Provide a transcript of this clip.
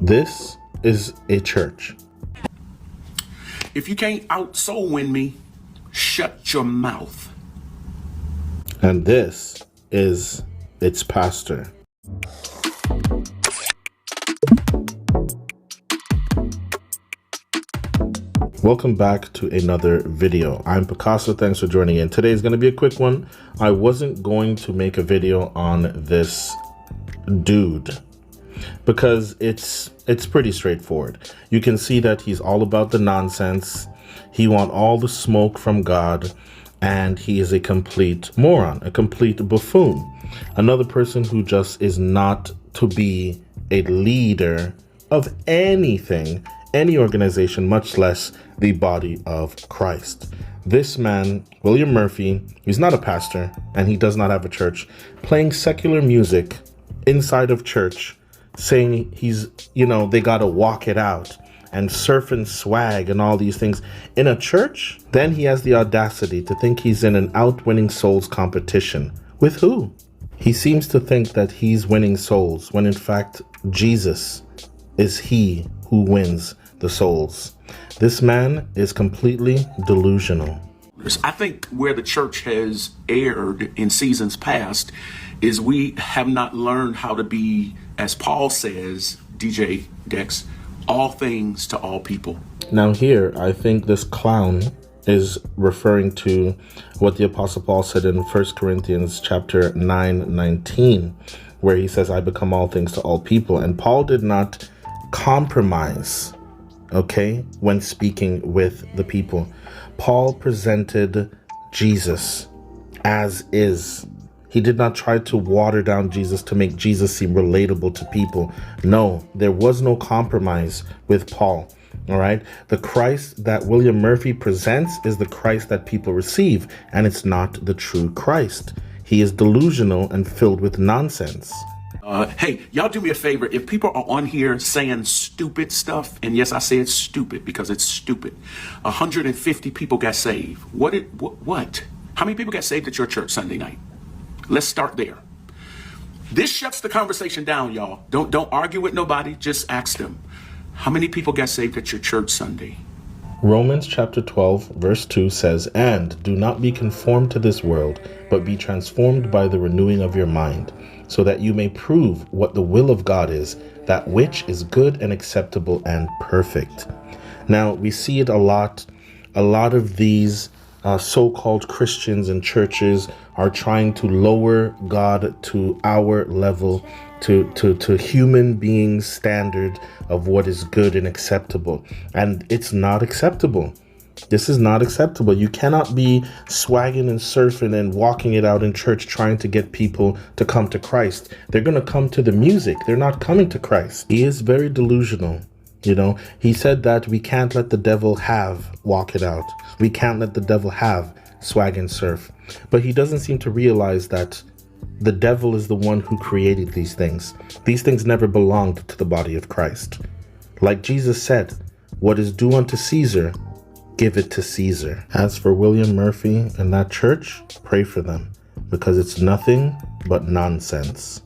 This is a church. If you can't out-soul win me, shut your mouth. And this is its pastor. Welcome back to another video. I'm Picaso. Thanks for joining in. Today is going to be a quick one. I wasn't going to make a video on this dude because it's pretty straightforward. You can see that he's all about the nonsense. He wants all the smoke from God, and he is a complete moron, a complete buffoon. Another person who just is not to be a leader of anything, any organization, much less the body of Christ. This man, William Murphy, he's not a pastor and he does not have a church, playing secular music inside of church, saying he's, they gotta walk it out and surf and swag and all these things in a church. Then he has the audacity to think he's in an outwinning souls competition. With who? He seems to think that he's winning souls when in fact Jesus is he who wins the souls. This man is completely delusional. I think where the church has erred in seasons past is we have not learned how to be, as Paul says, DJ Dex, all things to all people. Now here, I think this clown is referring to what the Apostle Paul said in 1 Corinthians chapter 9:19, where he says, I become all things to all people. And Paul did not compromise, okay, when speaking with the people. Paul presented Jesus as is. He did not try to water down Jesus to make Jesus seem relatable to people. No, there was no compromise with Paul. All right. The Christ that William Murphy presents is the Christ that people receive, and it's not the true Christ. He is delusional and filled with nonsense. Hey, y'all do me a favor. If people are on here saying stupid stuff, and yes, I say it's stupid because it's stupid. 150 people got saved. What? How many people got saved at your church Sunday night? Let's start there. This shuts the conversation down, y'all. Don't argue with nobody. Just ask them. How many people got saved at your church Sunday? Romans chapter 12 verse 2 says, and do not be conformed to this world, but be transformed by the renewing of your mind, so that you may prove what the will of God is, that which is good and acceptable and perfect. Now, we see it a lot. A lot of these so-called Christians and churches are trying to lower God to our level, to human beings' standard of what is good and acceptable. And it's not acceptable. This is not acceptable. You cannot be swagging and surfing and walking it out in church trying to get people to come to Christ. They're going to come to the music. They're not coming to Christ. He is very delusional. He said that we can't let the devil have walk it out. We can't let the devil have swag and surf. But he doesn't seem to realize that the devil is the one who created these things. These things never belonged to the body of Christ. Like Jesus said, what is due unto Caesar, give it to Caesar. As for William Murphy and that church, pray for them, because it's nothing but nonsense.